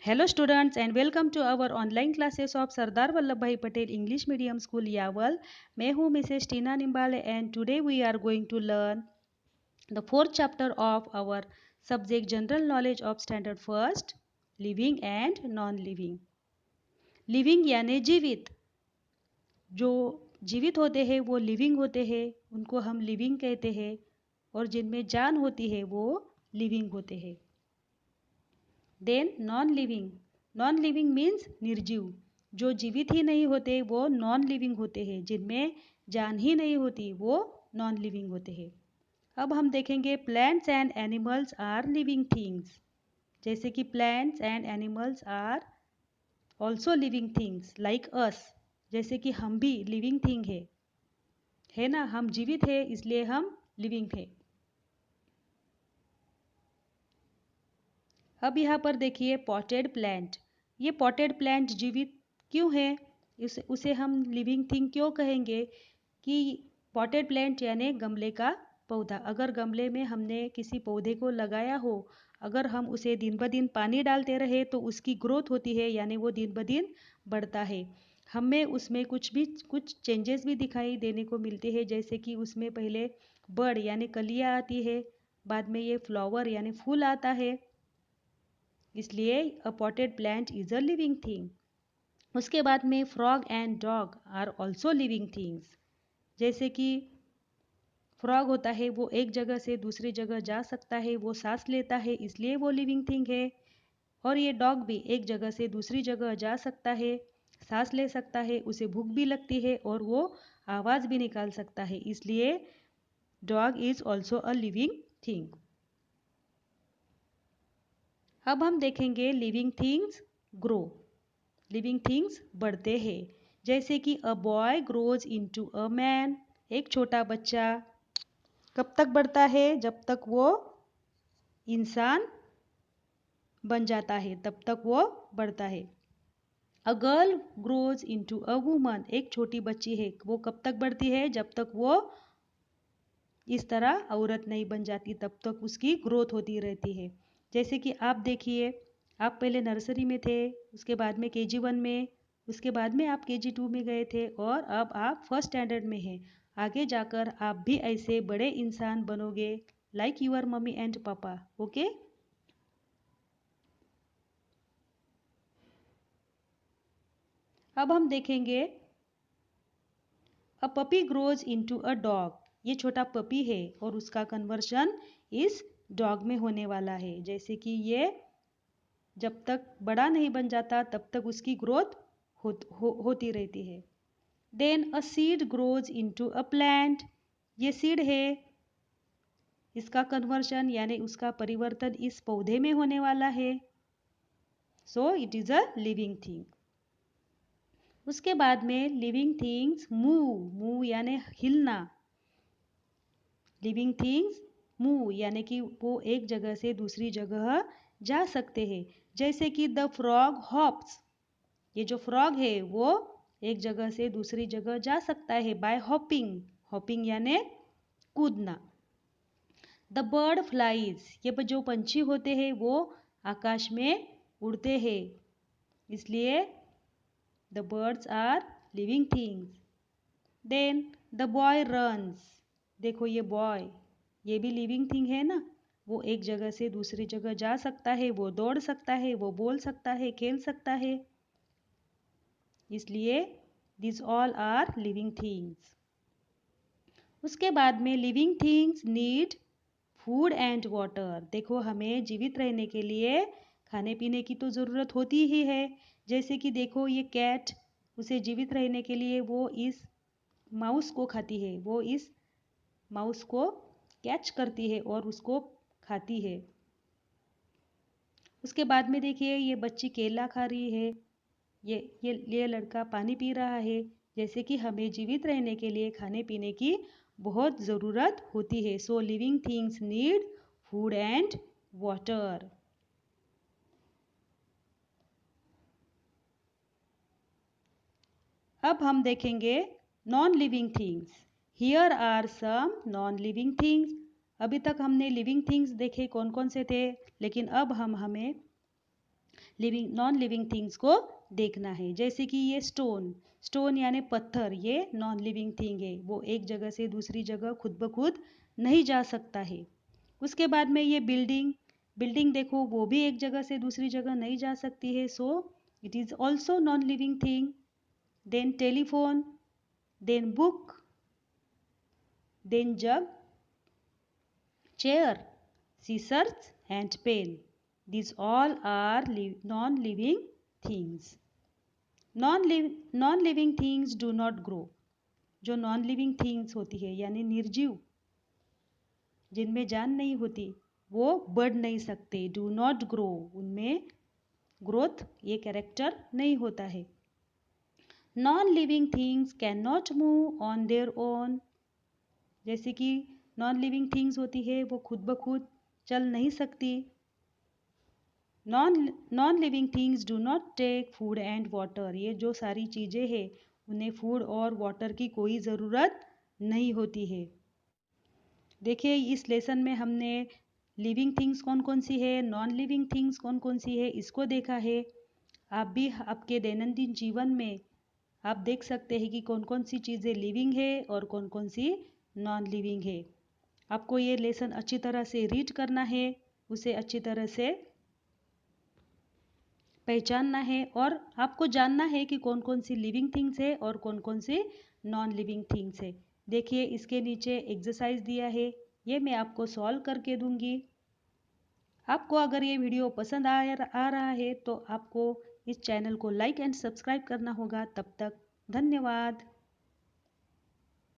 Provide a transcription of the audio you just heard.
Hello students and welcome to our online classes of Sardar Vallabhbhai Patel English Medium School Yaval. मैं हूँ Mrs. Tina Nimbale and today we are going to learn the fourth chapter of our subject General Knowledge of Standard First, Living and Non-Living. Living यानी जीवित, जो जीवित होते हैं वो living होते हैं, उनको हम लिविंग कहते हैं, और जिनमें जान होती है वो लिविंग होते हैं. Then non living, non living means निर्जीव, जो जीवित ही नहीं होते वो नॉन लिविंग होते हैं, जिनमें जान ही नहीं होती वो नॉन लिविंग होते हैं. अब हम देखेंगे plants and animals are living things. जैसे कि plants and animals are also living things like us. जैसे कि हम भी लिविंग थिंग है ना, हम जीवित है इसलिए हम लिविंग है. अब यहाँ पर देखिए पॉटेड प्लांट. ये पॉटेड प्लांट जीवित क्यों है, उसे हम लिविंग थिंग क्यों कहेंगे? कि पॉटेड प्लांट यानी गमले का पौधा. अगर गमले में हमने किसी पौधे को लगाया हो, अगर हम उसे दिन ब दिन पानी डालते रहे तो उसकी ग्रोथ होती है, यानी वो दिन ब दिन बढ़ता है. हमें उसमें कुछ चेंजेस भी दिखाई देने को मिलते हैं, जैसे कि उसमें पहले बड यानी कलियाँ आती है, बाद में ये फ्लावर यानी फूल आता है. इसलिए a potted plant is a living thing. उसके बाद में frog and dog are also living things. जैसे कि फ्रॉग होता है वो एक जगह से दूसरी जगह जा सकता है, वो सांस लेता है इसलिए वो लिविंग थिंग है. और ये डॉग भी एक जगह से दूसरी जगह जा सकता है, सांस ले सकता है, उसे भूख भी लगती है और वो आवाज़ भी निकाल सकता है, इसलिए dog is also a living thing. अब हम देखेंगे living things grow. Living things बढ़ते हैं. जैसे कि a boy grows into a man. एक छोटा बच्चा कब तक बढ़ता है? जब तक वो इंसान बन जाता है तब तक वो बढ़ता है. A girl grows into a woman. एक छोटी बच्ची है, वो कब तक बढ़ती है? जब तक वो इस तरह औरत नहीं बन जाती तब तक उसकी ग्रोथ होती रहती है. जैसे कि आप देखिए, आप पहले नर्सरी में थे, उसके बाद में KG 1 में, उसके बाद में आप KG 2 में गए थे और अब आप फर्स्ट स्टैंडर्ड में हैं. आगे जाकर आप भी ऐसे बड़े इंसान बनोगे लाइक यूर मम्मी एंड पापा. ओके. अब हम देखेंगे a puppy grows into a dog. ये छोटा पपी है और उसका कन्वर्शन इस डॉग में होने वाला है. जैसे कि ये जब तक बड़ा नहीं बन जाता तब तक उसकी ग्रोथ होती रहती है. Then a seed grows into a plant. ये सीड है, इसका कन्वर्शन यानी उसका परिवर्तन इस पौधे में होने वाला है. So it is a living thing. उसके बाद में लिविंग थिंग्स मूव. मूव यानी हिलना. लिविंग थिंग्स मूव यानी कि वो एक जगह से दूसरी जगह जा सकते हैं. जैसे कि द फ्रॉग हॉप्स. ये जो फ्रॉग है वो एक जगह से दूसरी जगह जा सकता है बाय हॉपिंग. हॉपिंग यानी कूदना. The bird flies. ये जो पंछी होते हैं वो आकाश में उड़ते हैं, इसलिए the birds are living things. Then the boy runs. देखो ये बॉय, ये भी लिविंग थिंग है ना. वो एक जगह से दूसरी जगह जा सकता है, वो दौड़ सकता है, वो बोल सकता है, खेल सकता है, इसलिए this all are living things. उसके बाद में living things need food and water. देखो हमें जीवित रहने के लिए खाने पीने की तो ज़रूरत होती ही है. जैसे कि देखो ये कैट, उसे जीवित रहने के लिए वो इस माउस को खाती है, वो इस माउस को कैच करती है और उसको खाती है. उसके बाद में देखिए ये बच्ची केला खा रही है, ये लड़का पानी पी रहा है. जैसे कि हमें जीवित रहने के लिए खाने पीने की बहुत ज़रूरत होती है. So living things need food and water. अब हम देखेंगे non living things. Here are some non living things. अभी तक हमने लिविंग थिंग्स देखे कौन कौन से थे, लेकिन अब हमें नॉन लिविंग थिंग्स को देखना है। जैसे कि ये स्टोन यानी पत्थर, ये नॉन लिविंग थिंग है, वो एक जगह से दूसरी जगह खुद ब खुद नहीं जा सकता है। उसके बाद में ये बिल्डिंग देखो, वो भी एक जगह से दूसरी जगह नहीं जा सकती है, so it is also non living thing. Then telephone, then book, then jug, chair, scissors and pen. These all are non-living things. Non-living things do not grow. जो नॉन लिविंग थिंग्स होती है यानी निर्जीव, जिनमें जान नहीं होती, वो बढ़ नहीं सकते, डू नॉट ग्रो, उनमें ग्रोथ ये कैरेक्टर नहीं होता है। Non living things can not move on their own. जैसे कि नॉन लिविंग थिंग्स होती है वो खुद ब खुद चल नहीं सकती। Non living things do not take food and water. ये जो सारी चीज़ें हैं उन्हें फूड और वाटर की कोई ज़रूरत नहीं होती है। देखिए इस लेसन में हमने लिविंग थिंग्स कौन कौन सी है, नॉन लिविंग थिंग्स कौन कौन सी है, इसको देखा है। आप भी आपके दैनंदिन जीवन में आप देख सकते हैं कि कौन कौन सी चीज़ें लिविंग है और कौन कौन सी नॉन लिविंग है। आपको ये लेसन अच्छी तरह से रीड करना है, उसे अच्छी तरह से पहचानना है और आपको जानना है कि कौन कौन सी लिविंग थिंग्स है और कौन कौन सी नॉन लिविंग थिंग्स है। देखिए इसके नीचे एक्सरसाइज दिया है, ये मैं आपको सॉल्व करके दूंगी। आपको अगर ये वीडियो पसंद आ रहा है तो आपको इस चैनल को लाइक एंड सब्सक्राइब करना होगा। तब तक धन्यवाद।